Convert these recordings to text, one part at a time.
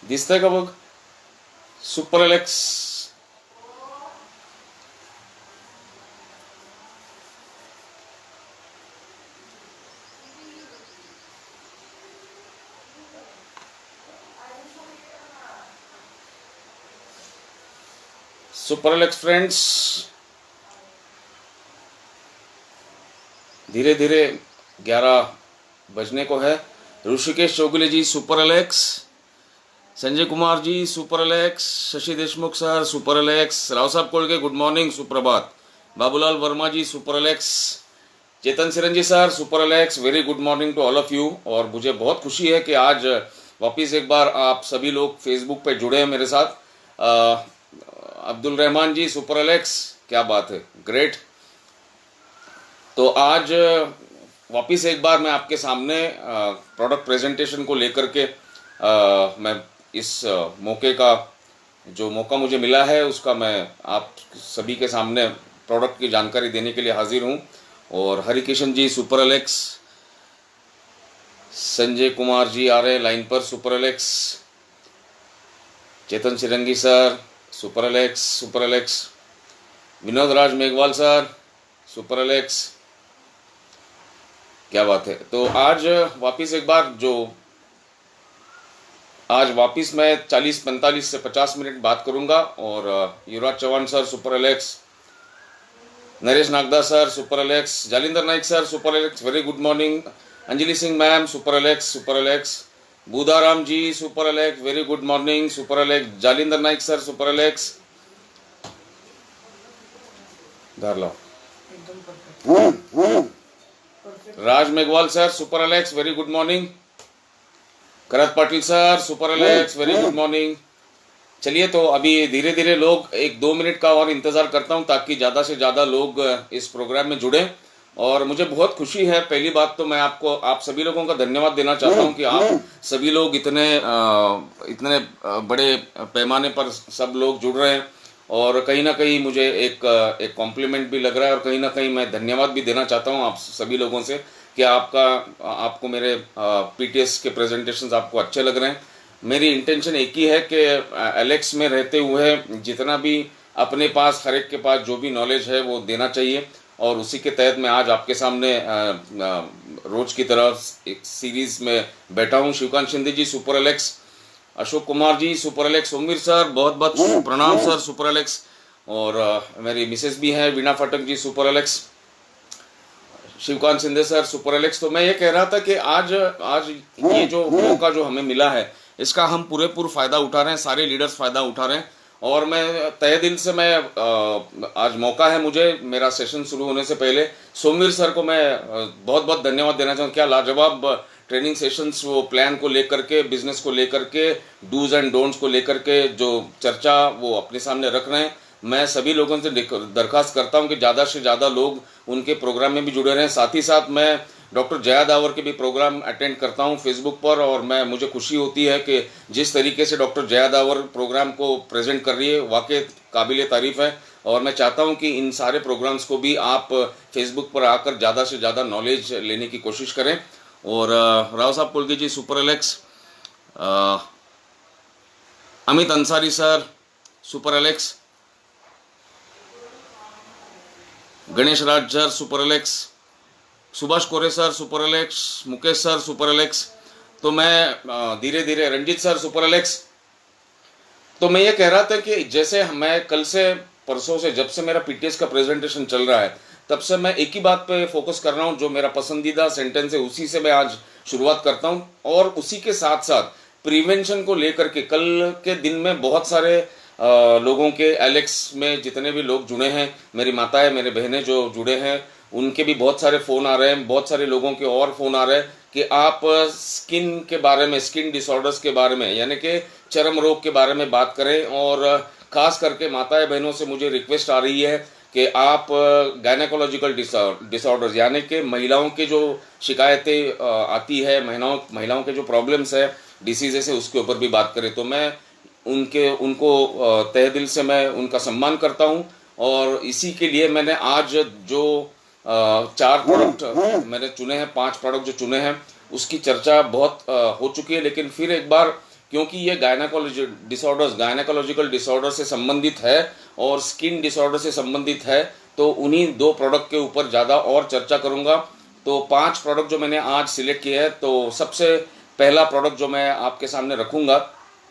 दिसतंय का बघ? Super Alex super Alex friends, धीरे धीरे 11 बजने को है। Rishikesh Chougule ji super Alex, Sanjay Kumar ji super Alex, Shashi Deshmukh sir super Alex, Rao साहब कोलगे गुड मॉर्निंग सुप्रभात, Babulal Verma ji super Alex, Chetan Siranji sir super Alex, very good morning to all of you. और मुझे बहुत खुशी है कि आज वापिस एक बार आप सभी लोग फेसबुक पे जुड़े हैं मेरे साथ। अब्दुल रहमान जी सुपर एलेक्स, क्या बात है, ग्रेट। तो आज वापिस एक बार मैं आपके सामने प्रोडक्ट प्रेजेंटेशन को लेकर के मैं इस मौके का जो मौका मुझे मिला है उसका मैं आप सभी के सामने प्रोडक्ट की जानकारी देने के लिए हाजिर हूँ। और हरिकिशन जी सुपर एलेक्स, संजय कुमार जी आ रहे हैं लाइन पर सुपर एलेक्स, चेतन सिरंगी सर सुपर एलेक्स, विनोद राज मेघवाल सर सुपर एलेक्स, क्या बात है। तो आज वापिस एक बार आज वापिस मैं 40-45 से 50 मिनट बात करूंगा। और Yuvraj Chauhan sir super Alex, Naresh Nagda sir super Alex, Jalindar Naik sir super Alex, very good morning, Anjali Singh ma'am super Alex, Budaram ji super Alex, very good morning super Alex, Jalindar Naik sir super Alex, धर लो, Raj Meghwal sir super Alex, very good morning, करत Patil sir super Alex, very good morning. चलिए, तो अभी धीरे धीरे लोग 1-2 minute का और इंतजार करता हूं ताकि ज़्यादा से ज़्यादा लोग इस प्रोग्राम में जुड़े। और मुझे बहुत खुशी है, पहली बात तो मैं आप सभी लोगों का धन्यवाद देना चाहता हूं कि आप सभी लोग इतने बड़े पैमाने पर सब लोग जुड़ रहे हैं। और कहीं ना कहीं मुझे एक कॉम्प्लीमेंट भी लग रहा है और कहीं ना कहीं मैं धन्यवाद भी देना चाहता हूं आप सभी लोगों से कि आपको मेरे पीटीएस के प्रेजेंटेशंस आपको अच्छे लग रहे हैं। मेरी इंटेंशन एक ही है कि एलेक्स में रहते हुए जितना भी अपने पास हर एक के पास जो भी नॉलेज है वो देना चाहिए। और उसी के तहत मैं आज आपके सामने रोज की तरह एक सीरीज में बैठा हूँ। शिवकांत शिंदे जी super Alex, Ashok Kumar ji super Alex, Somvir sir बहुत बहुत प्रणाम सर सुपर एलेक्स, और मेरी मिसेस भी हैं Veena Phatak ji super Alex, Shivkant Shinde sir super Alex. तो मैं ये कह रहा था कि आज ये जो मौका जो हमें मिला है इसका हम पूरेपूर फायदा उठा रहे हैं, सारे लीडर्स फायदा उठा रहे हैं। और मैं तहे दिल से आज मौका है मुझे, मेरा सेशन शुरू होने से पहले सोमवीर सर को मैं बहुत बहुत धन्यवाद देना चाहूँ। क्या लाजवाब ट्रेनिंग सेशंस वो प्लान को लेकर के, बिजनेस को लेकर के, डूज एंड डोंट्स को लेकर के जो चर्चा वो अपने सामने रख रहे हैं। मैं सभी लोगों से दरखास्त करता हूं कि ज़्यादा से ज़्यादा लोग उनके प्रोग्राम में भी जुड़े रहें। साथ ही साथ मैं डॉक्टर जया दावर के भी प्रोग्राम अटेंड करता हूं फेसबुक पर, और मुझे खुशी होती है कि जिस तरीके से डॉक्टर जया दावर प्रोग्राम को प्रेजेंट कर रही है वाकई काबिल तारीफ़ है। और मैं चाहता हूं कि इन सारे प्रोग्राम्स को भी आप फेसबुक पर आकर ज़्यादा से ज़्यादा नॉलेज लेने की कोशिश करें। और राव साहब Kolge ji super Alex, Amit Ansari sir super Alex, Ganesh Raj sir super Alex, Subhash Kore sir super Alex, Mukesh sir super Alex. तो मैं धीरे धीरे रंजीत सर सुपर एलेक्स। तो मैं ये कह रहा था कि जैसे मैं कल से परसों से जब से मेरा पीटीएस का प्रेजेंटेशन चल रहा है तब से मैं एक ही बात पे फोकस कर रहा हूँ, जो मेरा पसंदीदा सेंटेंस है उसी से मैं आज शुरुआत करता हूँ। और उसी के साथ साथ प्रिवेंशन को लेकर के कल के दिन में बहुत सारे लोगों के एलेक्स में जितने भी लोग जुड़े हैं, मेरी माताएं मेरे बहनें जो जुड़े हैं उनके भी बहुत सारे फ़ोन आ रहे हैं, बहुत सारे लोगों के और फ़ोन आ रहे हैं कि आप स्किन के बारे में, स्किन डिसऑर्डर्स के बारे में, यानी कि चर्म रोग के बारे में बात करें। और ख़ास करके माताएं बहनों से मुझे रिक्वेस्ट आ रही है कि आप गायनेकोलॉजिकल डिसऑर्डर्स यानी कि महिलाओं के जो शिकायतें आती है, महिलाओं के जो प्रॉब्लम्स है, डिसीजेस है, उसके ऊपर भी बात करें। तो मैं उनको तहे दिल से मैं उनका सम्मान करता हूं। और इसी के लिए मैंने आज जो 4 प्रोडक्ट मैंने चुने हैं, 5 प्रोडक्ट जो चुने हैं उसकी चर्चा बहुत हो चुकी है। लेकिन फिर एक बार क्योंकि ये गायनाकोलॉजिकल डिसऑर्डर से संबंधित है और स्किन डिसऑर्डर से संबंधित है, तो उन्हीं 2 प्रोडक्ट के ऊपर ज़्यादा और चर्चा करूँगा। तो 5 प्रोडक्ट जो मैंने आज सिलेक्ट किए हैं, तो सबसे पहला प्रोडक्ट जो मैं आपके सामने रखूँगा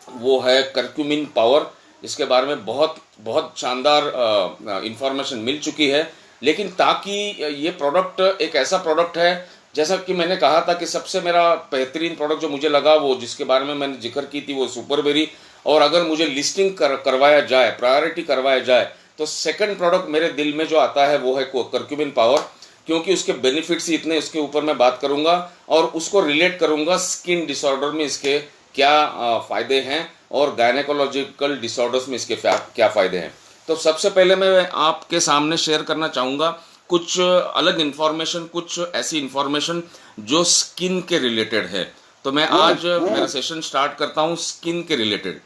वो है करक्यूमिन पावर। इसके बारे में बहुत बहुत शानदार इंफॉर्मेशन मिल चुकी है, लेकिन ताकि ये प्रोडक्ट एक ऐसा प्रोडक्ट है, जैसा कि मैंने कहा था कि सबसे मेरा बेहतरीन प्रोडक्ट जो मुझे लगा, वो जिसके बारे में मैंने जिक्र की थी, वो सुपरबेरी। और अगर मुझे लिस्टिंग करवाया जाए, प्रायोरिटी करवाया जाए, तो सेकंड प्रोडक्ट मेरे दिल में जो आता है वो है करक्यूमिन पावर, क्योंकि उसके बेनिफिट्स ही इतने, इसके ऊपर मैं बात करूंगा और उसको रिलेट करूंगा स्किन डिसऑर्डर में इसके क्या फ़ायदे हैं और गायनेकोलॉजिकल डिसऑर्डर्स में इसके क्या फ़ायदे हैं। तो सबसे पहले मैं आपके सामने शेयर करना चाहूँगा कुछ अलग इन्फॉर्मेशन, कुछ ऐसी इन्फॉर्मेशन जो स्किन के रिलेटेड है। तो मैं आज मेरा सेशन स्टार्ट करता हूँ स्किन के रिलेटेड।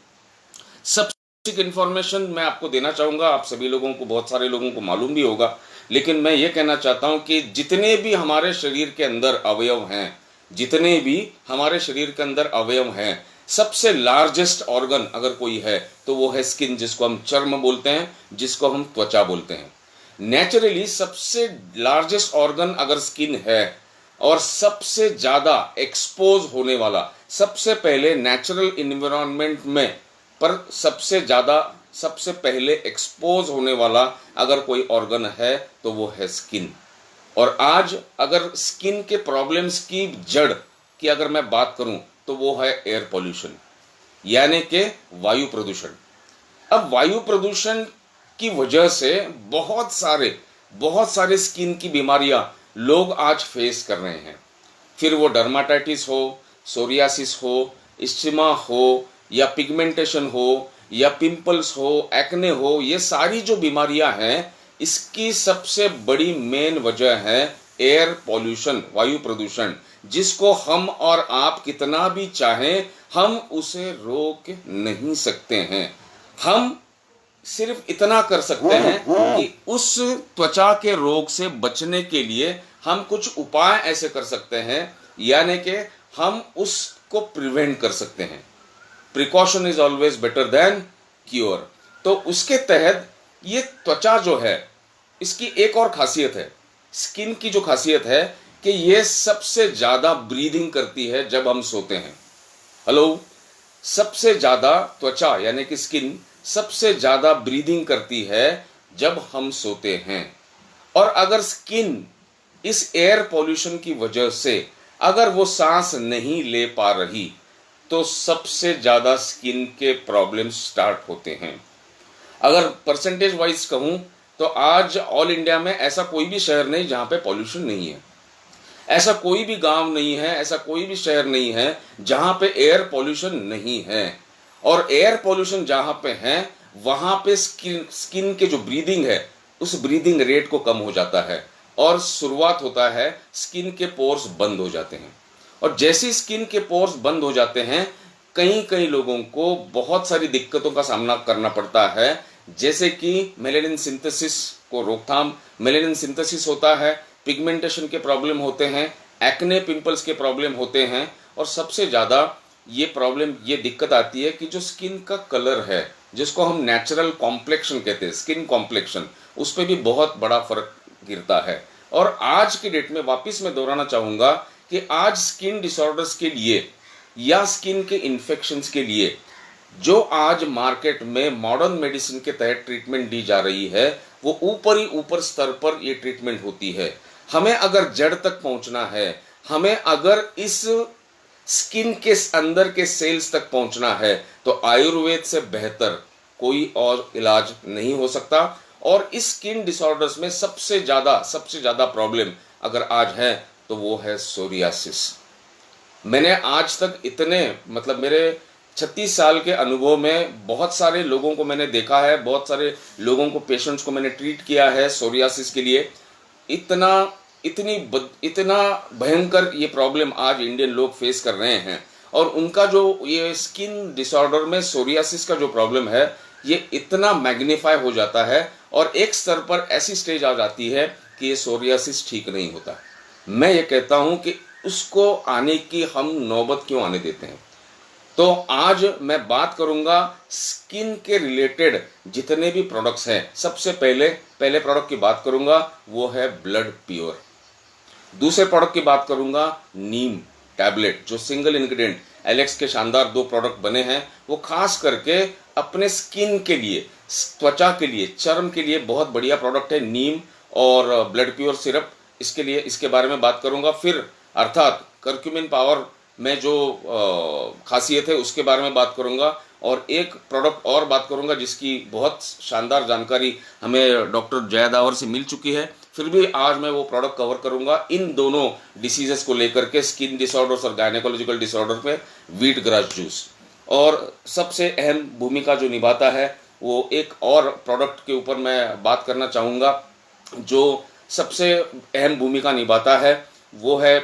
सबसे बेसिक इन्फॉर्मेशन मैं आपको देना चाहूँगा, आप सभी लोगों को, बहुत सारे लोगों को मालूम भी होगा, लेकिन मैं ये कहना चाहता हूँ कि जितने भी हमारे शरीर के अंदर अवयव हैं, जितने भी हमारे शरीर के अंदर अवयव हैं, सबसे लार्जेस्ट ऑर्गन अगर कोई है तो वो है स्किन, जिसको हम चर्म बोलते हैं, जिसको हम त्वचा बोलते हैं। नेचुरली सबसे लार्जेस्ट ऑर्गन अगर स्किन है और सबसे ज़्यादा एक्सपोज होने वाला, सबसे पहले नेचुरल इन्वायरमेंट में पर सबसे पहले एक्सपोज होने वाला अगर कोई ऑर्गन है तो वो है स्किन। और आज अगर स्किन के प्रॉब्लम्स की जड़ की अगर मैं बात करूं तो वो है एयर पॉल्यूशन, यानी कि वायु प्रदूषण। अब वायु प्रदूषण की वजह से बहुत सारे स्किन की बीमारियां लोग आज फेस कर रहे हैं, फिर वो डर्माटाइटिस हो, सोरियासिस हो, इस्चिमा हो, या पिगमेंटेशन हो, या पिंपल्स हो, एक्ने हो, ये सारी जो बीमारियां हैं, इसकी सबसे बड़ी मेन वजह है एयर पॉल्यूशन, वायु प्रदूषण, जिसको हम और आप कितना भी चाहें हम उसे रोक नहीं सकते हैं। हम सिर्फ इतना कर सकते हैं कि उस त्वचा के रोग से बचने के लिए हम कुछ उपाय ऐसे कर सकते हैं, यानी कि हम उसको प्रिवेंट कर सकते हैं। Precaution is always better than cure. तो उसके तहत ये त्वचा जो है, इसकी एक और खासियत है, स्किन की जो खासियत है कि ये सबसे ज्यादा ब्रीदिंग करती है जब हम सोते हैं। हेलो, सबसे ज्यादा त्वचा यानी कि स्किन सबसे ज्यादा ब्रीदिंग करती है जब हम सोते हैं। और अगर स्किन इस एयर पॉल्यूशन की वजह से अगर वो सांस नहीं ले पा रही तो सबसे ज्यादा स्किन के प्रॉब्लम्स स्टार्ट होते हैं। अगर परसेंटेज वाइज कहूं तो आज ऑल इंडिया में ऐसा कोई भी शहर नहीं जहां पे पॉल्यूशन नहीं है, ऐसा कोई भी गांव नहीं है, ऐसा कोई भी शहर नहीं है जहां पे एयर पॉल्यूशन नहीं है। और एयर पॉल्यूशन जहां पे है वहां पे स्किन के जो ब्रीदिंग है उस ब्रीदिंग रेट को कम हो जाता है और शुरुआत होता है स्किन के पोर्स बंद हो जाते हैं। और जैसे स्किन के पोर्स बंद हो जाते हैं, कई लोगों को बहुत सारी दिक्कतों का सामना करना पड़ता है, जैसे कि मेलेनिन सिंथेसिस को रोकथाम, मेलेनिन सिंथेसिस होता है, पिगमेंटेशन के प्रॉब्लम होते हैं, एक्ने पिंपल्स के प्रॉब्लम होते हैं, और सबसे ज़्यादा ये दिक्कत आती है कि जो स्किन का कलर है, जिसको हम नेचुरल कॉम्प्लेक्शन कहते हैं, स्किन कॉम्प्लेक्शन, उस पर भी बहुत बड़ा फर्क गिरता है। और आज की डेट में वापस मैं दोहराना चाहूँगा कि आज स्किन डिसऑर्डर्स के लिए या स्किन के इन्फेक्शंस के लिए जो आज मार्केट में मॉडर्न मेडिसिन के तहत ट्रीटमेंट दी जा रही है, वो ऊपर स्तर पर ये ट्रीटमेंट होती है। हमें अगर जड़ तक पहुंचना है, हमें अगर इस स्किन के अंदर के सेल्स तक पहुंचना है, तो आयुर्वेद से बेहतर कोई और इलाज नहीं हो सकता। और इस स्किन डिसऑर्डर्स में सबसे ज्यादा प्रॉब्लम अगर आज है तो वो है सोरियासिस। मैंने आज तक मेरे 36 साल के अनुभव में बहुत सारे लोगों को मैंने देखा है, बहुत सारे लोगों को, पेशेंट्स को मैंने ट्रीट किया है सोरियासिस के लिए। इतना भयंकर ये प्रॉब्लम आज इंडियन लोग फेस कर रहे हैं। और उनका जो ये स्किन डिसऑर्डर में सोरियासिस का जो प्रॉब्लम है, ये इतना मैग्नीफाई हो जाता है और एक स्तर पर ऐसी स्टेज आ जाती है कि ये सोरियासिस ठीक नहीं होता। मैं ये कहता हूं कि उसको आने की हम नौबत क्यों आने देते हैं। तो आज मैं बात करूंगा स्किन के रिलेटेड जितने भी प्रोडक्ट्स हैं। सबसे पहले पहले प्रोडक्ट की बात करूंगा, वो है ब्लड प्योर। दूसरे प्रोडक्ट की बात करूंगा नीम टैबलेट, जो सिंगल इंग्रेडिएंट एलेक्स के शानदार 2 प्रोडक्ट बने हैं, वो खास करके अपने स्किन के लिए, त्वचा के लिए, चर्म के लिए बहुत बढ़िया प्रोडक्ट है नीम और ब्लड प्योर सिरप। इसके लिए इसके बारे में बात करूंगा। फिर अर्थात करक्यूमिन पावर में जो खासियत है उसके बारे में बात करूंगा। और एक प्रोडक्ट और बात करूंगा जिसकी बहुत शानदार जानकारी हमें डॉक्टर जया दावर से मिल चुकी है, फिर भी आज मैं वो प्रोडक्ट कवर करूंगा इन दोनों डिसीजेस को लेकर के, स्किन डिसऑर्डर्स और गायनेकोलॉजिकल डिसऑर्डर में व्हीट ग्रास जूस। और सबसे अहम भूमिका जो निभाता है वो एक और प्रोडक्ट के ऊपर मैं बात करना चाहूँगा जो सबसे अहम भूमिका निभाता है, वो है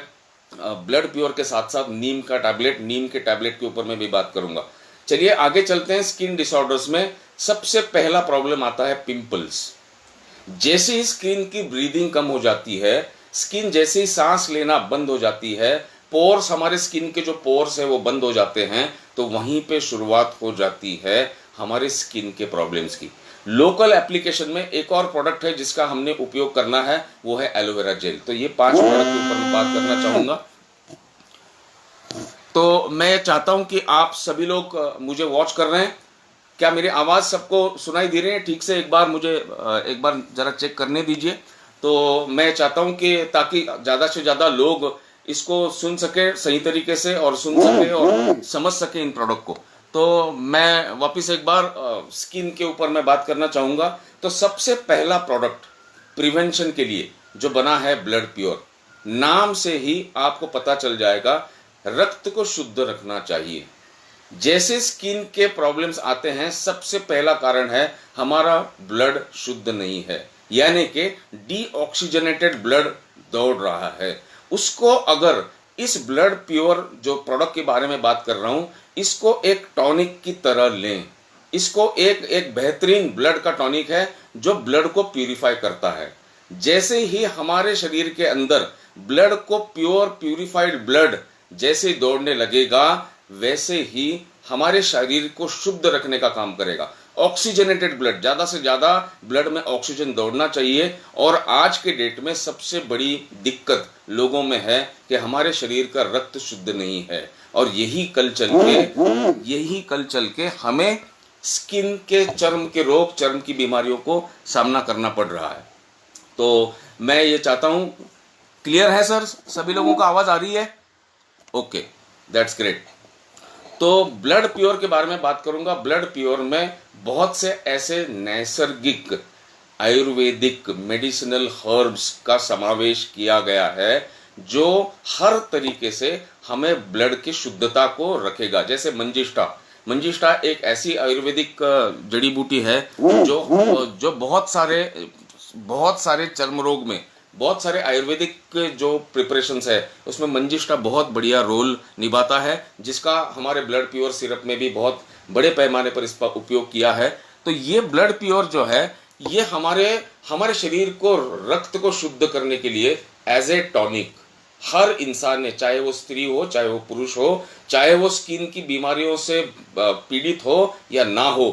ब्लड प्योर के साथ साथ नीम का टैबलेट। नीम के टैबलेट के ऊपर मैं भी बात करूंगा। चलिए आगे चलते हैं। स्किन डिसऑर्डर्स में सबसे पहला प्रॉब्लम आता है पिंपल्स। जैसे ही स्किन की ब्रीदिंग कम हो जाती है, स्किन जैसे ही सांस लेना बंद हो जाती है, पोर्स, हमारे स्किन के जो पोर्स है वो बंद हो जाते हैं, तो वहीं पे शुरुआत हो जाती है हमारे स्किन के प्रॉब्लम्स की। लोकल एप्लीकेशन में एक और प्रोडक्ट है जिसका हमने उपयोग करना है, वो है एलोवेरा जेल। तो ये 5 प्रोडक्ट के ऊपर मैं बात करना चाहूंगा। तो मैं चाहता हूं कि आप सभी लोग मुझे वॉच कर रहे हैं, क्या मेरी आवाज सबको सुनाई दे रही है ठीक से? एक बार जरा चेक करने दीजिए। तो मैं चाहता हूं कि ताकि ज्यादा से ज्यादा लोग इसको सुन सके सही तरीके से और सुन सके और समझ सके इन प्रोडक्ट को। तो मैं वापस एक बार स्किन के ऊपर मैं बात करना चाहूंगा। तो सबसे पहला प्रोडक्ट प्रिवेंशन के लिए जो बना है ब्लड प्योर, नाम से ही आपको पता चल जाएगा रक्त को शुद्ध रखना चाहिए। जैसे स्किन के प्रॉब्लम्स आते हैं, सबसे पहला कारण है हमारा ब्लड शुद्ध नहीं है, यानी कि डीऑक्सीजनेटेड ब्लड दौड़ रहा है। उसको अगर इस ब्लड प्योर जो प्रोडक्ट के बारे में बात कर रहा हूं, इसको एक टॉनिक की तरह लें। इसको एक बेहतरीन ब्लड का टॉनिक है जो ब्लड को प्यूरिफाई करता है। जैसे ही हमारे शरीर के अंदर ब्लड को प्यूरिफाइड ब्लड जैसे दौड़ने लगेगा, वैसे ही हमारे शरीर को शुद्ध रखने का काम करेगा। ऑक्सीजनेटेड ब्लड, ज्यादा से ज्यादा ब्लड में ऑक्सीजन दौड़ना चाहिए। और आज के डेट में सबसे बड़ी दिक्कत लोगों में है कि हमारे शरीर का रक्त शुद्ध नहीं है, और यही कल चल के हमें स्किन के, चर्म के रोग, चर्म की बीमारियों को सामना करना पड़ रहा है। तो मैं ये चाहता हूं, क्लियर है सर? सभी लोगों को आवाज आ रही है? Okay, that's great. तो ब्लड प्योर के बारे में बात करूंगा। ब्लड प्योर में बहुत से ऐसे नैसर्गिक आयुर्वेदिक मेडिसिनल हर्ब्स का समावेश किया गया है जो हर तरीके से हमें ब्लड की शुद्धता को रखेगा। जैसे मंजिष्ठा एक ऐसी आयुर्वेदिक जड़ी बूटी है जो बहुत सारे चर्म रोग में, बहुत सारे आयुर्वेदिक जो प्रिपरेशंस है उसमें मंजिष्ठा बहुत बढ़िया रोल निभाता है, जिसका हमारे ब्लड प्योर सिरप में भी बहुत बड़े पैमाने पर इसका उपयोग किया है। तो ये ब्लड प्योर जो है, ये हमारे शरीर को, रक्त को शुद्ध करने के लिए एज ए टॉनिक हर इंसान ने, चाहे वो स्त्री हो, चाहे वो पुरुष हो, चाहे वो स्किन की बीमारियों से पीड़ित हो या ना हो,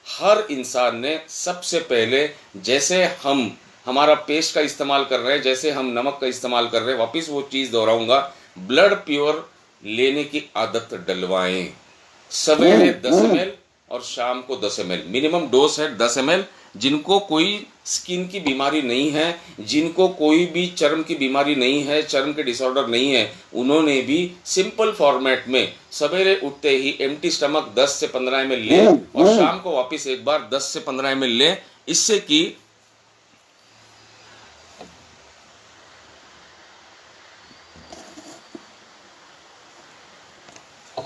हर इंसान ने सबसे पहले, जैसे हम हमारा पेस्ट का इस्तेमाल कर रहे हैं, जैसे हम नमक का इस्तेमाल कर रहे हैं, वापिस वो चीज दोहराऊंगा, ब्लड प्योर लेने की आदत डलवाएं। सवेरे 10 ml और शाम को 10 ml, मिनिमम डोज है 10 ml। जिनको कोई स्किन की बीमारी नहीं है, जिनको कोई भी चर्म की बीमारी नहीं है, चर्म के डिसऑर्डर नहीं है, उन्होंने भी सिंपल फॉर्मेट में सवेरे उठते ही एम्प्टी स्टमक 10 से 15 ml ले और शाम को वापस एक बार 10 से 15 ml ले। इससे कि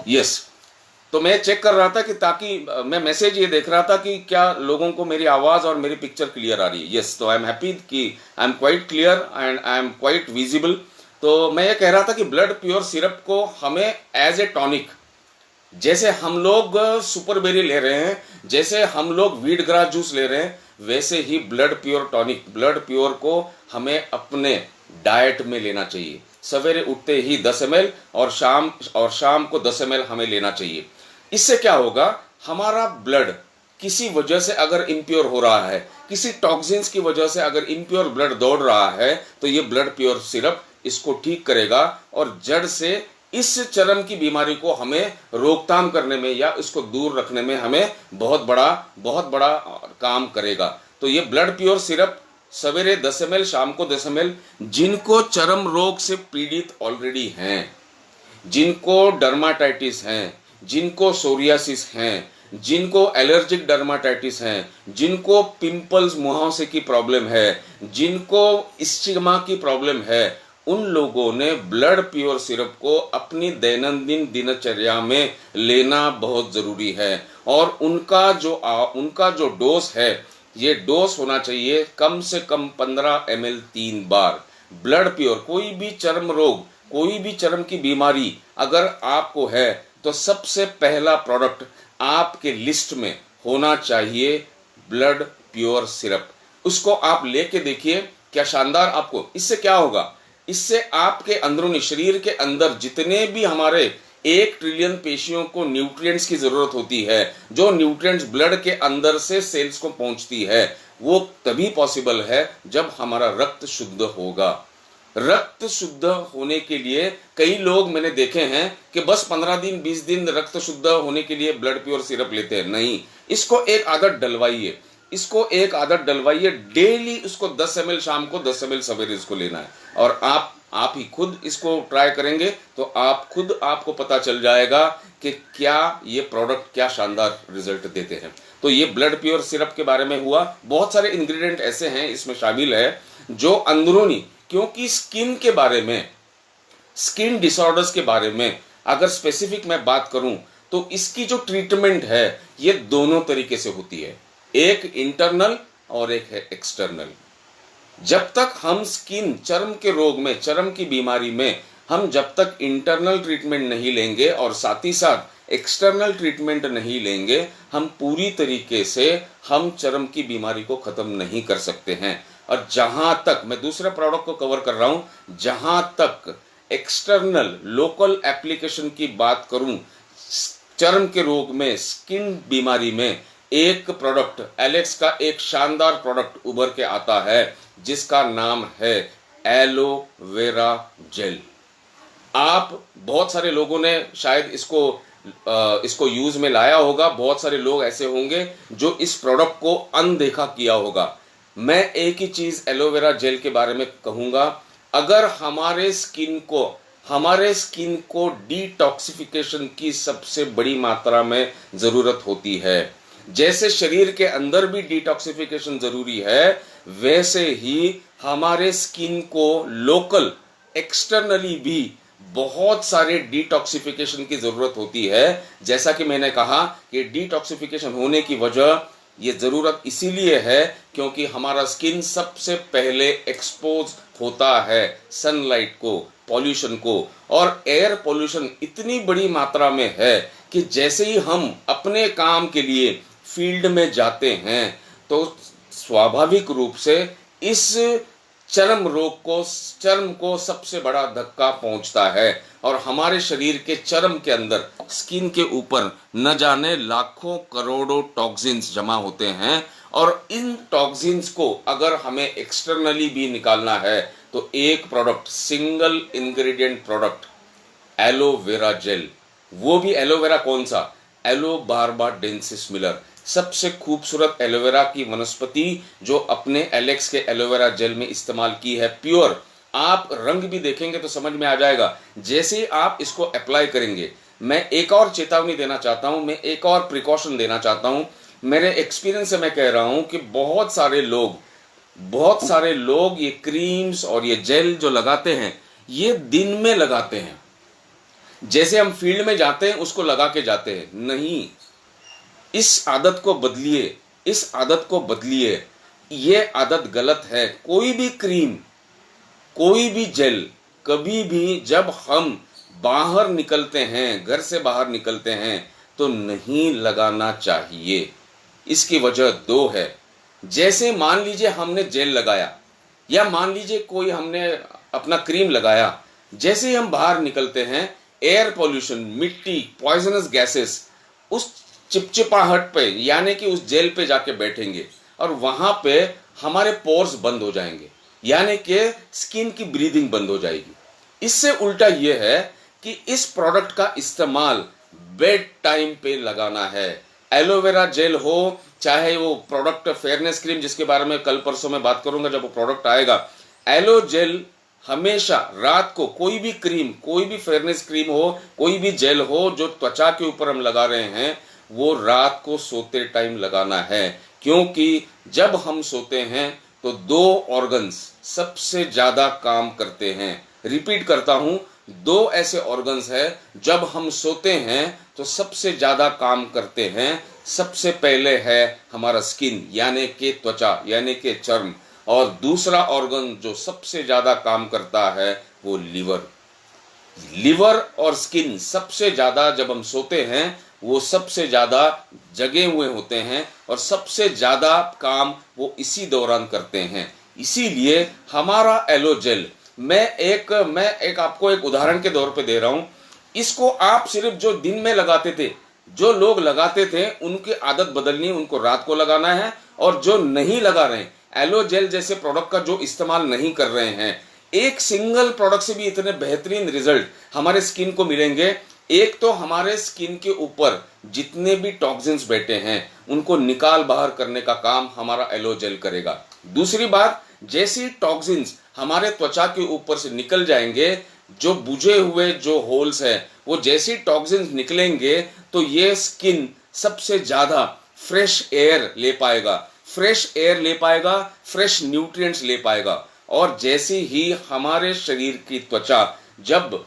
यस, तो मैं चेक कर रहा था कि ताकि मैं मैसेज ये देख रहा था कि क्या लोगों को मेरी आवाज और मेरी पिक्चर क्लियर आ रही है। यस, तो आई एम हैप्पी कि I am quite clear and I am quite visible. तो मैं ये कह रहा था कि ब्लड प्योर सिरप को हमें एज ए टॉनिक, जैसे हम लोग सुपर बेरी ले रहे हैं, जैसे हम लोग व्हीट ग्रास जूस ले रहे हैं, वैसे ही blood pure tonic, blood pure को हमें अपने डाइट में लेना चाहिए। सवेरे उठते ही 10 ml और शाम को 10 ml हमें लेना चाहिए। इससे क्या होगा, हमारा ब्लड किसी वजह से अगर इम्प्योर हो रहा है, किसी टॉक्सिन्स की वजह से अगर इम्प्योर ब्लड दौड़ रहा है, तो ये ब्लड प्योर सिरप इसको ठीक करेगा और जड़ से इस चर्म की बीमारी को हमें रोकथाम करने में या इसको दूर रखने में हमें बहुत बड़ा काम करेगा। तो ये ब्लड प्योर सिरप सवेरे 10 ml, शाम को 10 ml, जिनको चर्म रोग से पीड़ित ऑलरेडी हैं, जिनको डर्माटाइटिस हैं, जिनको सोरियासिस हैं, जिनको एलर्जिक डर्माटाइटिस हैं, जिनको पिंपल्स मुहांसे की प्रॉब्लम है, जिनको स्टिग्मा की प्रॉब्लम है, उन लोगों ने ब्लड प्योर सिरप को अपनी दैनंदिन दिनचर्या में लेना बहुत जरूरी है। और उनका जो डोज है, ये डोज होना चाहिए कम से कम 15 ml 3 बार। ब्लड प्योर कोई भी चर्म रोग, कोई भी चर्म की बीमारी अगर आपको है, तो सबसे पहला प्रोडक्ट आपके लिस्ट में होना चाहिए ब्लड प्योर सिरप। उसको आप लेके देखिए, क्या शानदार आपको इससे क्या होगा। इससे आपके अंदरूनी शरीर के अंदर जितने भी हमारे 1 ट्रिलियन पेशियों को न्यूट्रिएंट्स की जरूरत होती है, जो न्यूट्रिएंट्स ब्लड के अंदर से सेल्स को पहुंचती है, वो तभी पॉसिबल है जब हमारा रक्त शुद्ध होगा। रक्त शुद्ध होने के लिए कई लोग मैंने देखे हैं कि बस 15 दिन 20 दिन रक्त शुद्ध होने के लिए ब्लड प्योर सिरप लेते हैं। नहीं, इसको एक आदत डलवाइए, डेली इसको 10 ml शाम को, 10 ml सवेरे इसको लेना है। और आप ही खुद इसको ट्राई करेंगे तो आपको पता चल जाएगा कि क्या ये प्रोडक्ट क्या शानदार रिजल्ट देते हैं। तो ये ब्लड प्योर सिरप के बारे में हुआ। बहुत सारे इंग्रेडिएंट ऐसे हैं इसमें शामिल है जो अंदरूनी, क्योंकि स्किन के बारे में, स्किन डिसऑर्डर्स के बारे में अगर स्पेसिफिक मैं बात करूं, तो इसकी जो ट्रीटमेंट है ये दोनों तरीके से होती है, एक इंटरनल और एक है एक्सटर्नल। जब तक हम चर्म के रोग में, चर्म की बीमारी में हम जब तक इंटरनल ट्रीटमेंट नहीं लेंगे और साथ ही साथ एक्सटर्नल ट्रीटमेंट नहीं लेंगे, हम पूरी तरीके से हम चर्म की बीमारी को खत्म नहीं कर सकते हैं। और जहां तक मैं दूसरे प्रोडक्ट को कवर कर रहा हूं, जहां तक एक्सटर्नल लोकल एप्लीकेशन की बात करूं, चर्म के रोग में, स्किन बीमारी में, एक प्रोडक्ट एलेक्स का एक शानदार प्रोडक्ट उभर के आता है जिसका नाम है एलोवेरा जेल। आप बहुत सारे लोगों ने शायद इसको यूज में लाया होगा, बहुत सारे लोग ऐसे होंगे जो इस प्रोडक्ट को अनदेखा किया होगा। मैं एक ही चीज एलोवेरा जेल के बारे में कहूंगा, अगर हमारे स्किन को डिटॉक्सिफिकेशन की सबसे बड़ी मात्रा में जरूरत होती है, जैसे शरीर के अंदर भी डिटॉक्सिफिकेशन जरूरी है, वैसे ही हमारे स्किन को लोकल एक्सटर्नली भी बहुत सारे डिटॉक्सिफिकेशन की जरूरत होती है। जैसा कि मैंने कहा कि डिटॉक्सिफिकेशन होने की वजह, ये जरूरत इसीलिए है क्योंकि हमारा स्किन सबसे पहले एक्सपोज होता है सनलाइट को, पॉल्यूशन को, और एयर पॉल्यूशन इतनी बड़ी मात्रा में है कि जैसे ही हम अपने काम के लिए फील्ड में जाते हैं तो स्वाभाविक रूप से इस चर्म को सबसे बड़ा धक्का पहुंचता है और हमारे शरीर के चर्म के अंदर, स्किन के ऊपर न जाने लाखों करोड़ों टॉक्सिन्स जमा होते हैं। और इन टॉक्सिन्स को अगर हमें एक्सटर्नली भी निकालना है तो एक product, single ingredient product, aloe vera gel. वो भी एलोवेरा कौन सा? एलोबार्बा डेंसिस मिलर, सबसे खूबसूरत एलोवेरा की वनस्पति जो अपने एलेक्स के एलोवेरा जेल में इस्तेमाल की है, प्योर। आप रंग भी देखेंगे तो समझ में आ जाएगा जैसे ही आप इसको अप्लाई करेंगे। मैं एक और चेतावनी देना चाहता हूं, मैं एक और प्रिकॉशन देना चाहता हूं। मेरे एक्सपीरियंस से मैं कह रहा हूं कि बहुत सारे लोग ये क्रीम्स और ये जेल जो लगाते हैं, ये दिन में लगाते हैं, जैसे हम फील्ड में जाते हैं उसको लगा के जाते हैं। नहीं, इस आदत को बदलिए, ये आदत गलत है। कोई भी क्रीम, कोई भी जेल, कभी भी जब हम बाहर निकलते हैं, घर से बाहर निकलते हैं, तो नहीं लगाना चाहिए। इसकी वजह 2 है। जैसे मान लीजिए हमने जेल लगाया या मान लीजिए कोई हमने अपना क्रीम लगाया, जैसे ही हम बाहर निकलते हैं, एयर पोल्यूशन, मिट्टी, पॉइजनस गैसेस उस चिपचिपाहट पे यानी कि उस जेल पे जाके बैठेंगे और वहां पे हमारे पोर्स बंद हो जाएंगे, यानी कि स्किन की ब्रीदिंग बंद हो जाएगी। इससे उल्टा यह है कि इस प्रोडक्ट का इस्तेमाल बेड टाइम पे लगाना है। एलोवेरा जेल हो, चाहे वो प्रोडक्ट फेयरनेस क्रीम, जिसके बारे में कल परसों में बात करूंगा जब वो प्रोडक्ट आएगा। एलो जेल हमेशा रात को, कोई भी क्रीम, कोई भी फेयरनेस क्रीम हो, कोई भी जेल हो जो त्वचा के ऊपर हम लगा रहे हैं, वो रात को सोते टाइम लगाना है। क्योंकि जब हम सोते हैं तो दो ऑर्गन्स सबसे ज्यादा काम करते हैं। रिपीट करता हूं, दो ऐसे ऑर्गन्स है जब हम सोते हैं तो सबसे ज्यादा काम करते हैं। सबसे पहले है हमारा स्किन यानी कि त्वचा यानी कि चर्म, और दूसरा ऑर्गन जो सबसे ज्यादा काम करता है वो लिवर। लिवर और स्किन सबसे ज्यादा, जब हम सोते हैं वो सबसे ज्यादा जगे हुए होते हैं और सबसे ज्यादा काम वो इसी दौरान करते हैं। इसीलिए हमारा एलो जेल, मैं एक आपको एक उदाहरण के तौर पे दे रहा हूं। इसको आप सिर्फ जो दिन में लगाते थे, जो लोग लगाते थे उनकी आदत बदलनी, उनको रात को लगाना है। और जो नहीं लगा रहे, एलो जेल जैसे प्रोडक्ट का जो इस्तेमाल नहीं कर रहे हैं, एक सिंगल प्रोडक्ट से भी इतने बेहतरीन रिजल्ट हमारे स्किन को मिलेंगे। एक तो हमारे स्किन के ऊपर जितने भी टॉक्सिन्स बैठे हैं उनको निकाल बाहर करने का काम हमारा एलो जेल करेगा। दूसरी बात, जैसी टॉक्सिन्स हमारे त्वचा के ऊपर से निकल जाएंगे, जो बुझे हुए जो होल्स है वो जैसी टॉक्सिन्स निकलेंगे तो ये स्किन सबसे ज्यादा फ्रेश एयर ले पाएगा, फ्रेश न्यूट्रिएंट्स ले पाएगा। और जैसे ही हमारे शरीर की त्वचा जब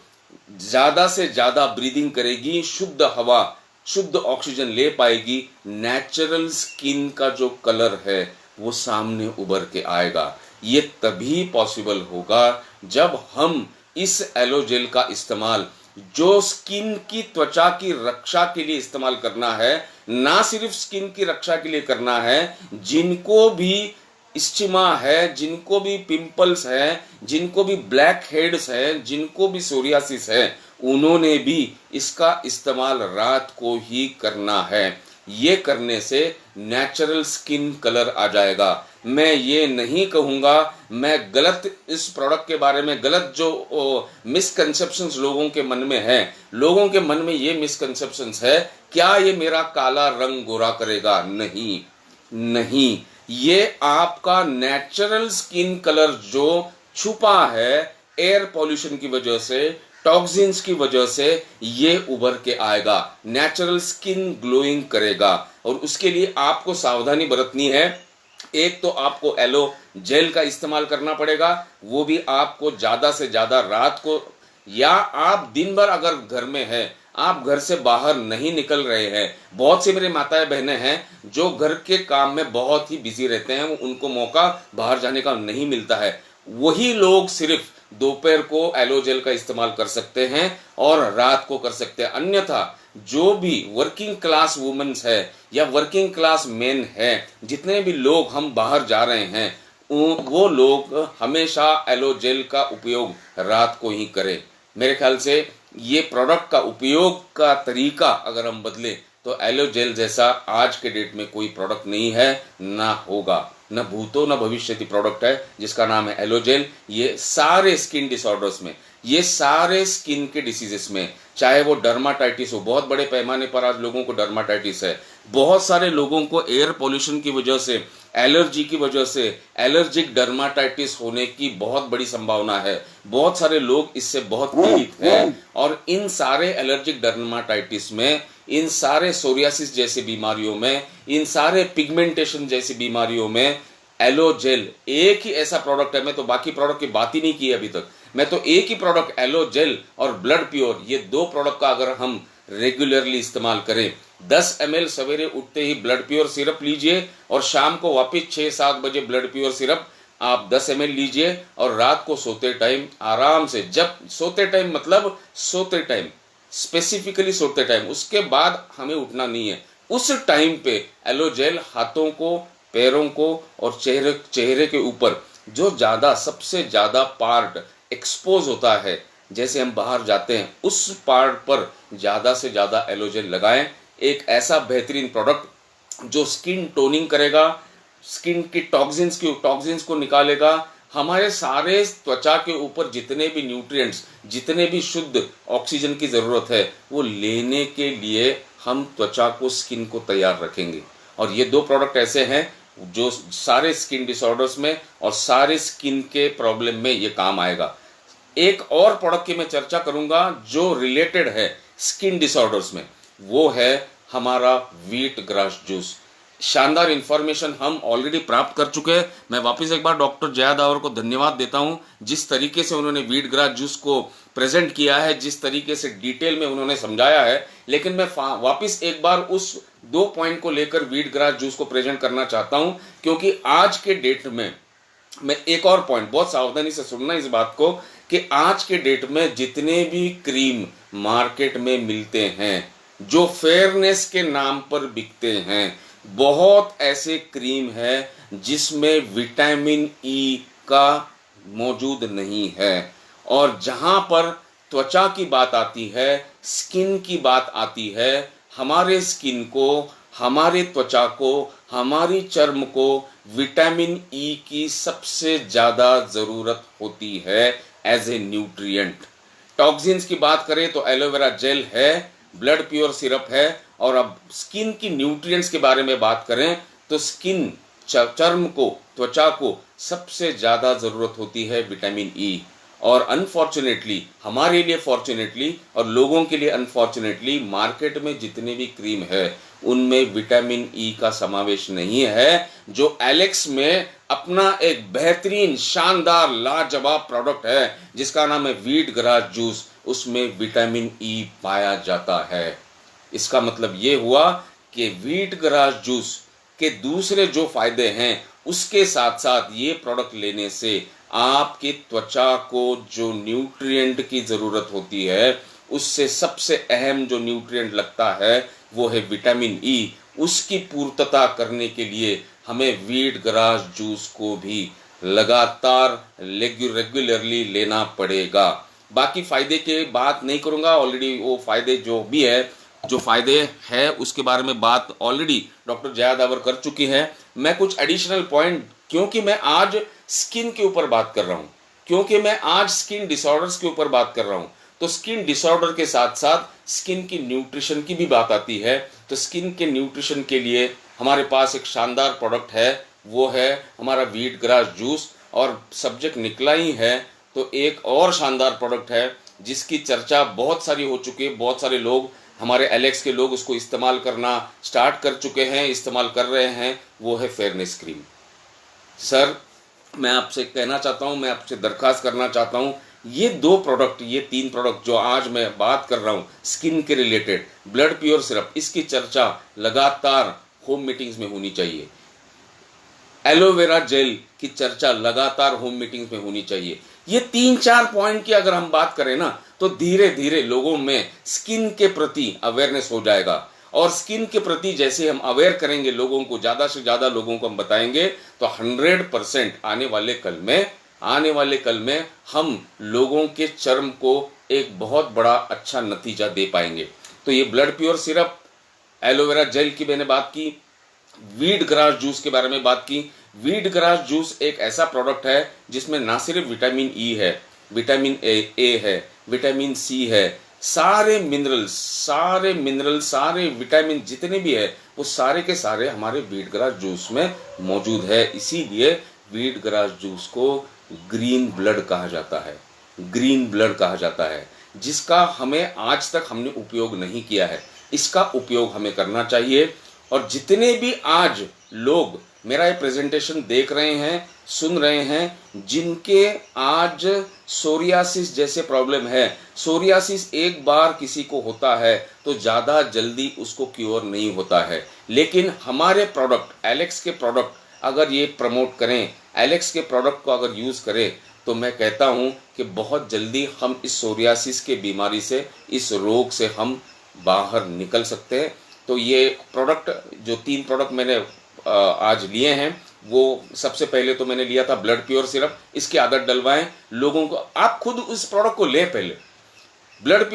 ज्यादा से ज्यादा ब्रीदिंग करेगी, शुद्ध हवा, शुद्ध ऑक्सीजन ले पाएगी, नेचुरल स्किन का जो कलर है वो सामने उभर के आएगा। ये तभी पॉसिबल होगा जब हम इस एलो जेल का इस्तेमाल, जो स्किन की त्वचा की रक्षा के लिए इस्तेमाल करना है, ना सिर्फ स्किन की रक्षा के लिए करना है, जिनको भी इस्चिमा है, जिनको भी पिंपल्स है, जिनको भी ब्लैक हेड्स है, जिनको भी सोरियासिस है, उन्होंने भी इसका इस्तेमाल रात को ही करना है। ये करने से नेचुरल स्किन कलर आ जाएगा। मैं ये नहीं कहूँगा, मैं गलत इस प्रोडक्ट के बारे में गलत जो मिसकंसेप्शंस लोगों के मन में है, लोगों के मन में ये मिसकंसेप्शंस है, क्या ये मेरा काला रंग गोरा करेगा? नहीं, नहीं, ये आपका नेचुरल स्किन कलर जो छुपा है एयर पॉल्यूशन की वजह से, टॉक्सिन्स की वजह से, ये उभर के आएगा, नेचुरल स्किन ग्लोइंग करेगा। और उसके लिए आपको सावधानी बरतनी है। एक तो आपको एलो जेल का इस्तेमाल करना पड़ेगा, वो भी आपको ज्यादा से ज्यादा रात को, या आप दिन भर अगर घर में है, आप घर से बाहर नहीं निकल रहे हैं। बहुत सी मेरी माताएं बहनें हैं जो घर के काम में बहुत ही बिजी रहते हैं, उनको मौका बाहर जाने का नहीं मिलता है। वही लोग सिर्फ दोपहर को एलो जेल का इस्तेमाल कर सकते हैं और रात को कर सकते हैं। अन्यथा जो भी वर्किंग क्लास वुमेन्स है या वर्किंग क्लास मेन है, जितने भी लोग हम बाहर जा रहे हैं, वो लोग हमेशा एलो जेल का उपयोग रात को ही करें। मेरे ख्याल से ये प्रोडक्ट का उपयोग का तरीका अगर हम बदलें तो एलो जेल जैसा आज के डेट में कोई प्रोडक्ट नहीं है, ना होगा, न भूतो न भविष्यति प्रोडक्ट है जिसका नाम है एलो जेल। ये सारे स्किन डिसऑर्डर्स में, ये सारे स्किन के डिसीजेस में, चाहे वो डर्माटाइटिस हो, बहुत बड़े पैमाने पर आज लोगों को डर्माटाइटिस है, बहुत सारे लोगों को एयर पोल्यूशन की वजह से, एलर्जी की वजह से एलर्जिक डर्माटाइटिस होने की बहुत बड़ी संभावना है। बहुत सारे लोग इससे बहुत पीड़ित हैं। और इन सारे एलर्जिक डर्माटाइटिस में, इन सारे सोरियासिस जैसी बीमारियों में, इन सारे पिगमेंटेशन जैसी बीमारियों में एलो जेल एक ही ऐसा प्रोडक्ट है। मैं तो बाकी प्रोडक्ट की बात ही नहीं की अभी तक, मैं तो एक ही प्रोडक्ट एलो जेल और ब्लड प्योर, ये दो प्रोडक्ट का अगर हम रेगुलरली इस्तेमाल करें, 10 ml सवेरे उठते ही ब्लड प्योर सिरप लीजिए और शाम को वापस 6-7 बजे ब्लड प्योर सिरप आप 10 ml लीजिए, और रात को सोते टाइम आराम से, जब सोते टाइम मतलब सोते टाइम, स्पेसिफिकली सोते टाइम, उसके बाद हमें उठना नहीं है, उस टाइम पे एलो जेल हाथों को, पैरों को और चेहरे के ऊपर जो ज्यादा, सबसे ज्यादा पार्ट एक्सपोज होता है जैसे हम बाहर जाते हैं उस पार्ट पर ज़्यादा से ज़्यादा एलोजेल लगाएं। एक ऐसा बेहतरीन प्रोडक्ट जो स्किन टोनिंग करेगा, स्किन की टॉक्सिन्स को निकालेगा, हमारे सारे त्वचा के ऊपर जितने भी न्यूट्रिएंट्स, जितने भी शुद्ध ऑक्सीजन की ज़रूरत है वो लेने के लिए हम त्वचा को, स्किन को तैयार रखेंगे। और ये दो प्रोडक्ट ऐसे हैं जो सारे स्किन डिसऑर्डर्स में और सारे स्किन के प्रॉब्लम में ये काम आएगा। एक और प्रोडक्ट की मैं चर्चा करूंगा जो रिलेटेड है स्किन डिसऑर्डर्स में, वो है हमारा व्हीट ग्रास जूस। शानदार इंफॉर्मेशन हम ऑलरेडी प्राप्त कर चुके हैं। मैं वापस एक बार डॉक्टर जया दावर को धन्यवाद देता हूं, जिस तरीके से उन्होंने व्हीट ग्रास जूस को प्रेजेंट किया है, जिस तरीके से डिटेल में उन्होंने समझाया है। लेकिन मैं वापस एक बार उस 2 पॉइंट को लेकर व्हीट ग्रास जूस को प्रेजेंट करना चाहता हूं, क्योंकि आज के डेट में मैं एक और पॉइंट, बहुत सावधानी से सुनना इस बात को, कि आज के डेट में जितने भी क्रीम मार्केट में मिलते हैं जो फेयरनेस के नाम पर बिकते हैं, बहुत ऐसे क्रीम है जिसमें विटामिन ई का मौजूद नहीं है। और जहां पर त्वचा की बात आती है, स्किन की बात आती है, हमारे स्किन को, हमारे त्वचा को, हमारी चर्म को विटामिन ई की सबसे ज़्यादा ज़रूरत होती है एज ए न्यूट्रिएंट। टॉक्सिन्स की बात करें तो एलोवेरा जेल है, ब्लड प्योर सिरप है। और अब स्किन की न्यूट्रिएंट्स के बारे में बात करें तो स्किन, चर्म को, त्वचा को सबसे ज़्यादा ज़रूरत होती है विटामिन ई। और अनफॉर्चुनेटली, हमारे लिए फॉर्चुनेटली और लोगों के लिए अनफॉर्चुनेटली, मार्केट में जितने भी क्रीम है उनमें विटामिन ई का समावेश नहीं है, जो एलेक्स में अपना एक बेहतरीन, शानदार, लाजवाब प्रोडक्ट है जिसका नाम है व्हीट ग्रास जूस, उसमें विटामिन ई पाया जाता है। इसका मतलब ये हुआ कि व्हीट ग्रास जूस के दूसरे जो फायदे हैं उसके साथ साथ ये प्रोडक्ट लेने से आपकी त्वचा को जो न्यूट्रिएंट की ज़रूरत होती है, उससे सबसे अहम जो न्यूट्रिएंट लगता है वो है विटामिन ई। उसकी पूर्तता करने के लिए हमें व्हीट ग्रास जूस को भी लगातार रेगुलरली लेना पड़ेगा। बाकी फ़ायदे की बात नहीं करूँगा, ऑलरेडी वो फ़ायदे जो भी है, जो फ़ायदे है उसके बारे में बात ऑलरेडी डॉक्टर जया दावर कर चुकी है। मैं कुछ एडिशनल पॉइंट, क्योंकि मैं आज स्किन के ऊपर बात कर रहा हूँ, क्योंकि मैं आज स्किन डिसऑर्डर्स के ऊपर बात कर रहा हूँ, तो स्किन डिसऑर्डर के साथ साथ स्किन की न्यूट्रिशन की भी बात आती है। तो स्किन के न्यूट्रिशन के लिए हमारे पास एक शानदार प्रोडक्ट है, वो है हमारा व्हीट ग्रास जूस। और सब्जेक्ट निकला ही है तो एक और शानदार प्रोडक्ट है जिसकी चर्चा बहुत सारी हो चुकी है, बहुत सारे लोग, हमारे एलेक्स के लोग उसको इस्तेमाल करना स्टार्ट कर चुके हैं, इस्तेमाल कर रहे हैं, वो है फेयरनेस क्रीम। सर, मैं आपसे कहना चाहता हूं, मैं आपसे दरख्वास्त करना चाहता हूं, ये 2 प्रोडक्ट, ये 3 प्रोडक्ट जो आज मैं बात कर रहा हूं स्किन के रिलेटेड, ब्लड प्योर सिरप, इसकी चर्चा लगातार होम मीटिंग्स में होनी चाहिए। एलोवेरा जेल की चर्चा लगातार होम मीटिंग्स में होनी चाहिए। ये 3-4 पॉइंट की अगर हम बात करें ना, तो धीरे धीरे लोगों में स्किन के प्रति अवेयरनेस हो जाएगा। और स्किन के प्रति जैसे हम अवेयर करेंगे लोगों को, ज़्यादा से ज़्यादा लोगों को हम बताएंगे, तो 100% आने वाले कल में हम लोगों के चर्म को एक बहुत बड़ा अच्छा नतीजा दे पाएंगे। तो ये blood pure syrup, aloe vera gel की मैंने बात की, व्हीट ग्रास जूस के बारे में बात की। व्हीट ग्रास जूस एक ऐसा प्रोडक्ट है जिसमें ना सिर्फ विटामिन ई है, विटामिन ए है, विटामिन सी है, सारे मिनरल्स, सारे विटामिन जितने भी है वो सारे के सारे हमारे व्हीट ग्रास जूस में मौजूद है। इसीलिए व्हीट ग्रास जूस को ग्रीन ब्लड कहा जाता है, ग्रीन ब्लड कहा जाता है, जिसका हमें आज तक हमने उपयोग नहीं किया है। इसका उपयोग हमें करना चाहिए। और जितने भी आज लोग मेरा ये प्रेजेंटेशन देख रहे हैं, सुन रहे हैं, जिनके आज सोरियासिस जैसे प्रॉब्लम है, सोरियासिस एक बार किसी को होता है तो ज़्यादा जल्दी उसको क्योर नहीं होता है। लेकिन हमारे प्रोडक्ट, एलेक्स के प्रोडक्ट अगर ये प्रमोट करें, एलेक्स के प्रोडक्ट को अगर यूज़ करें, तो मैं कहता हूँ कि बहुत जल्दी हम इस सोरियासिस के बीमारी से, इस रोग से हम बाहर निकल सकते हैं। तो ये प्रोडक्ट, जो 3 प्रोडक्ट मैंने आज लिए हैं, वो सबसे पहले तो मैंने लिया था ब्लड प्योर सिरप, इसकी आदत डलवाएं लोगों को। आप खुद उस प्रोडक्ट को लें पहले। ब्लड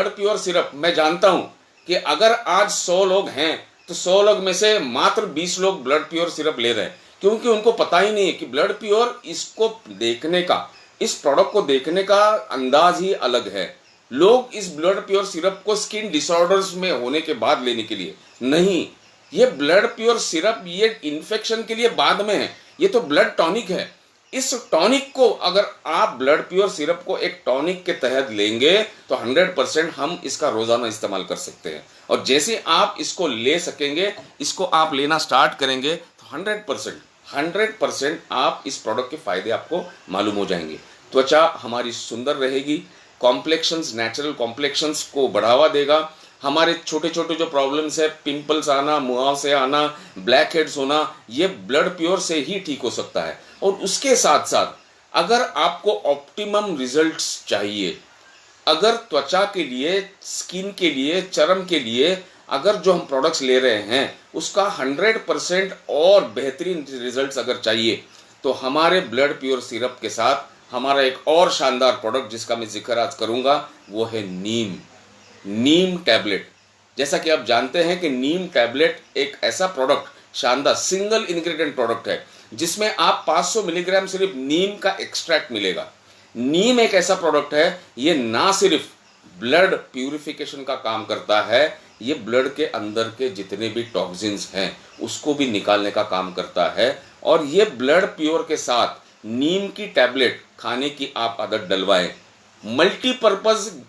प्योर सिरप, मैं जानता हूं कि अगर आज 100 लोग हैं तो 100 लोग में से मात्र 20 लोग ब्लड प्योर सिरप ले रहे हैं, क्योंकि उनको पता ही नहीं है कि ब्लड प्योर, इसको देखने का, इस प्रोडक्ट को देखने का अंदाज ही अलग है। लोग इस ब्लड प्योर सिरप को स्किन डिसऑर्डर्स में होने के बाद लेने के लिए नहीं, ये ब्लड प्योर सिरप ये इन्फेक्शन के लिए बाद में है, ये तो ब्लड टॉनिक है। इस टॉनिक को अगर आप ब्लड प्योर सिरप को एक टॉनिक के तहत लेंगे तो 100% हम इसका रोजाना इस्तेमाल कर सकते हैं। और जैसे आप इसको ले सकेंगे, इसको आप लेना स्टार्ट करेंगे तो 100% आप इस प्रोडक्ट के फायदे आपको मालूम हो जाएंगे। त्वचा हमारी सुंदर रहेगी, कॉम्प्लेक्शंस, नेचुरल कॉम्प्लेक्शंस को बढ़ावा देगा। हमारे छोटे छोटे जो प्रॉब्लम्स है, पिंपल्स आना, मुहासे आना, ब्लैक हेड्स होना, ये ब्लड प्योर से ही ठीक हो सकता है। और उसके साथ साथ अगर आपको ऑप्टिमम रिजल्ट्स चाहिए, अगर त्वचा के लिए, स्किन के लिए, चर्म के लिए अगर जो हम प्रोडक्ट्स ले रहे हैं उसका 100% और बेहतरीन रिजल्ट्स अगर चाहिए, तो हमारे ब्लड प्योर सिरप के साथ हमारा एक और शानदार प्रोडक्ट जिसका मैं जिक्र आज करूंगा वो है नीम टैबलेट। जैसा कि आप जानते हैं कि नीम टैबलेट एक ऐसा प्रोडक्ट, शानदार सिंगल इंग्रेडिएंट प्रोडक्ट है जिसमें आप 500 मिलीग्राम सिर्फ नीम का एक्सट्रैक्ट मिलेगा। नीम एक ऐसा प्रोडक्ट है, ये ना सिर्फ ब्लड प्यूरिफिकेशन का काम करता है, ये ब्लड के अंदर के जितने भी टॉक्सिन्स हैं उसको भी निकालने का काम करता है। और ये ब्लड प्योर के साथ नीम की टैबलेट खाने की आप आदत डलवाएं।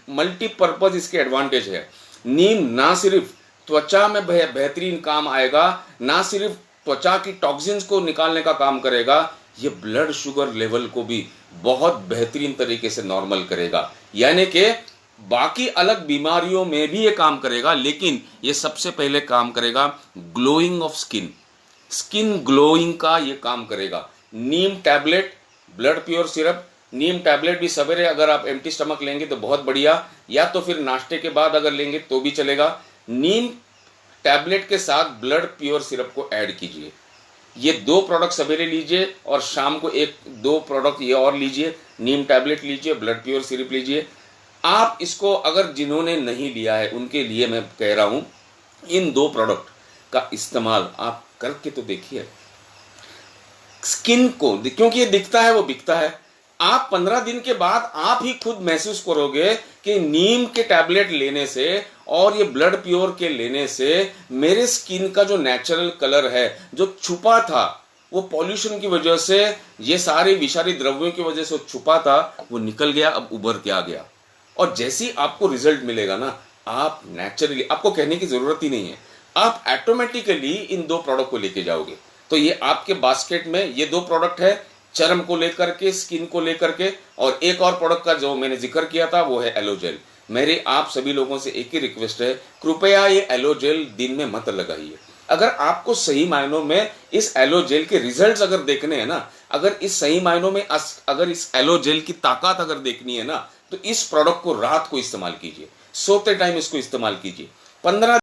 मल्टीपर्पज इसके एडवांटेज है। नीम ना सिर्फ त्वचा में बेहतरीन काम आएगा, ना सिर्फ त्वचा की टॉक्सिन्स को निकालने का काम करेगा, ये ब्लड शुगर लेवल को भी बहुत बेहतरीन तरीके से नॉर्मल करेगा। यानी कि बाकी अलग बीमारियों में भी ये काम करेगा, लेकिन ये सबसे पहले काम करेगा ग्लोइंग ऑफ स्किन ग्लोइंग का ये काम करेगा। नीम टैबलेट, ब्लड प्योर सिरप, नीम टैबलेट भी सवेरे अगर आप एम्प्टी स्टमक लेंगे तो बहुत बढ़िया, या तो फिर नाश्ते के बाद अगर लेंगे तो भी चलेगा। नीम टैबलेट के साथ ब्लड प्योर सिरप को ऐड कीजिए। ये 2 प्रोडक्ट सवेरे लीजिए और शाम को 1-2 प्रोडक्ट ये और लीजिए। नीम टैबलेट लीजिए, ब्लड प्योर सिरप लीजिए। आप इसको अगर जिन्होंने नहीं लिया है उनके लिए मैं कह रहा हूं, इन 2 प्रोडक्ट का इस्तेमाल आप करके तो देखिए। स्किन को, क्योंकि ये दिखता है वो बिकता है, आप 15 दिन के बाद आप ही खुद महसूस करोगे कि नीम के टैबलेट लेने से और ये ब्लड प्योर के लेने से मेरे स्किन का जो नेचुरल कलर है, जो छुपा था, वो पॉल्यूशन की वजह से, ये सारे विषारी द्रव्यों की वजह से छुपा था, वो निकल गया, अब उभर के आ गया। और जैसे ही आपको रिजल्ट मिलेगा ना, आप नेचुरली, आपको कहने की जरूरत ही नहीं है, आप ऑटोमेटिकली इन 2 प्रोडक्ट को लेके जाओगे। तो ये आपके बास्केट में ये 2 प्रोडक्ट है, चर्म को लेकर के, स्किन को लेकर के। और एक और प्रोडक्ट का जो मैंने जिक्र किया था वो है एलोजेल। मेरी आप सभी लोगों से एक ही रिक्वेस्ट है, कृपया ये एलोजेल दिन में मत लगाइए। अगर आपको सही मायनों में इस एलोजेल के रिजल्ट्स अगर देखने हैं ना, अगर इस सही मायनों में अगर इस एलोजेल की ताकत अगर देखनी है ना, तो इस प्रोडक्ट को रात को इस्तेमाल कीजिए, सोते टाइम इसको इस्तेमाल कीजिए। 15